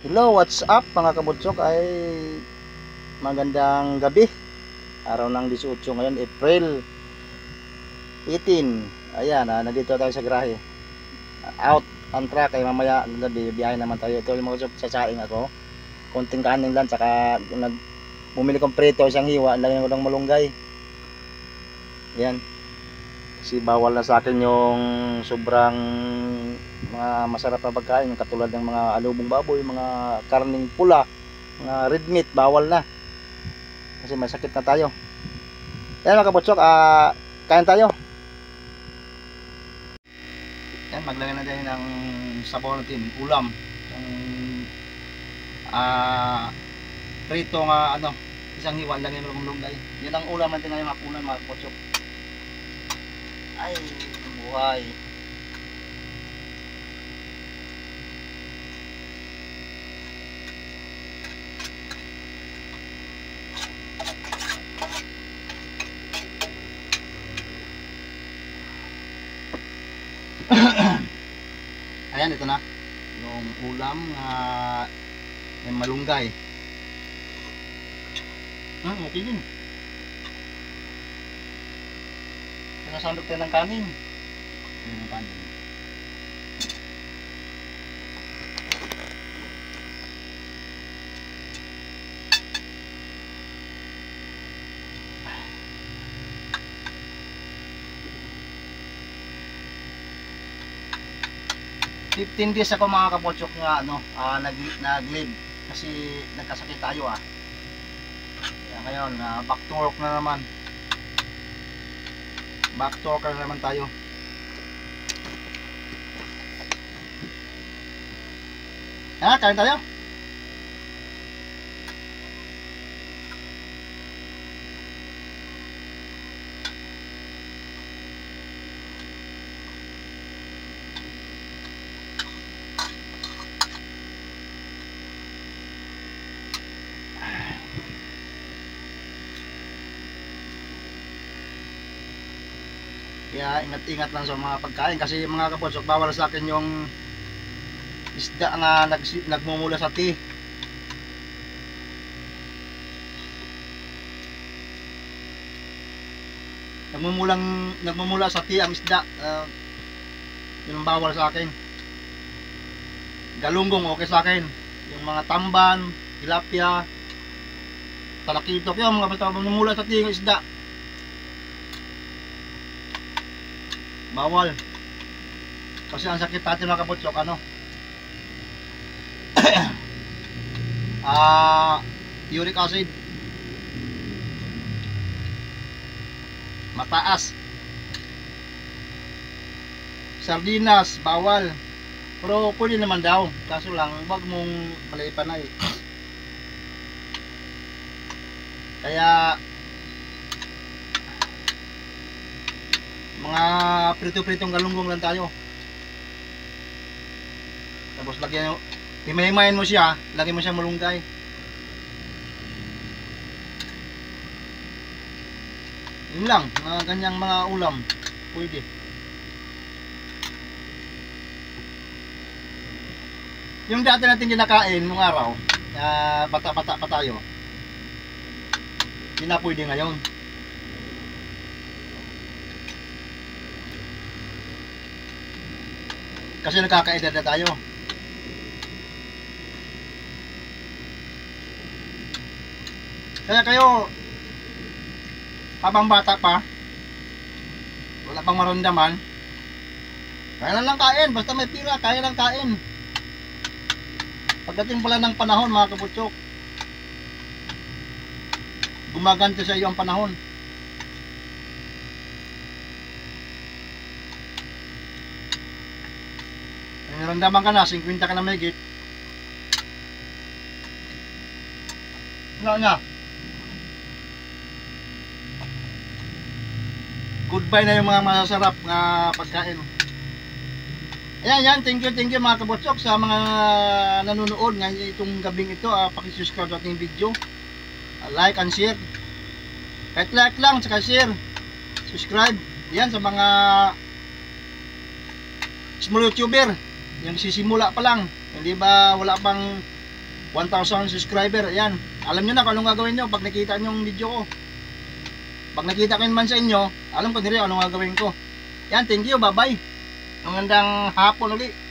Hello, what's up mga kabutsok? Ay magandang gabi. Araw ng 18 ngayon, April 18. Ayan, nandito tayo sa garahe. Out on track ay mamaya gabi, biyahe naman tayo. Ito yung mga sasaing ako. Konting kanin lang, saka bumili kong prito, isang hiwa, lagyan ko ng malunggay. Ayan. Kasi bawal na sa akin yung sobrang mga masarap na pagkain katulad ng mga alubong baboy, mga karning pula, mga red meat, bawal na kasi may sakit na tayo. Yan mga kabutsok, kain tayo. Yan, maglagay na tayo ng sabaw natin, ulam yung prito nga isang hiwa, lagyan mo ng malunggay. Yan ang ulam natin ngayon, hapunan mga kabutsok. Ay, buhay. Ayan, ito na yung ulam na may malunggay. Okay din. Sinasandok tayo ng kanin. Ayan ang kanin. $15 days ako mga kapotsok nga nag-live kasi nagkasakit tayo Kaya ngayon back to work na naman. Back to work na naman tayo. Kain tayo. Kaya ingat-ingat lang sa mga pagkain kasi mga kapotsok, bawal sa akin yung isda nga nagmumula sa ti. Nagmumula sa ti ang isda. Yun ang bawal sa akin. Galunggong okay sa akin. Yung mga tamban, tilapia, talakitok, yung mga basta nagmumula sa ti yung isda, bawal. Kasi ang sakit natin mga kabutsok, uric acid mataas. Sardinas bawal, pero pwede naman daw, kaso lang wag mong palay-panay. Kaya mga prito-pritong galunggong lang tayo. Tapos lagyan, himay-himayin mo siya, lagyan mo siya malunggay. Yun lang, ganyang mga ulam pwede. Yung dati natin kinakain nung araw, bata-bata pa tayo, hindi na pwede ngayon. Kasi nagkakaedad na tayo. Kaya kayo, habang bata pa, wala pang maramdaman, kaya lang kain, basta may pira, kaya lang kain. Pagdating pala ng panahon mga kabutsok, gumaganti sa iyo ang panahon. Naramdaman ka na, 50 ka na mahigit. Goodbye na yung mga masasarap na pagkain. Ayan, thank you mga kabutsok sa mga nanonood ngayon itong gabing ito. Pakisubscribe sa ating video, like and share, kahit like lang, saka share, subscribe. Yan sa mga small YouTuber, yung sisimula pa lang, hindi ba wala pang 1,000 subscriber. Ayan. Alam nyo na kung anong gagawin nyo pag nakita nyo yung video ko. Pag nakita ko yun man sa inyo, alam ko din rin anong gagawin ko. Yan, thank you, bye bye. Magandang hapon ulit.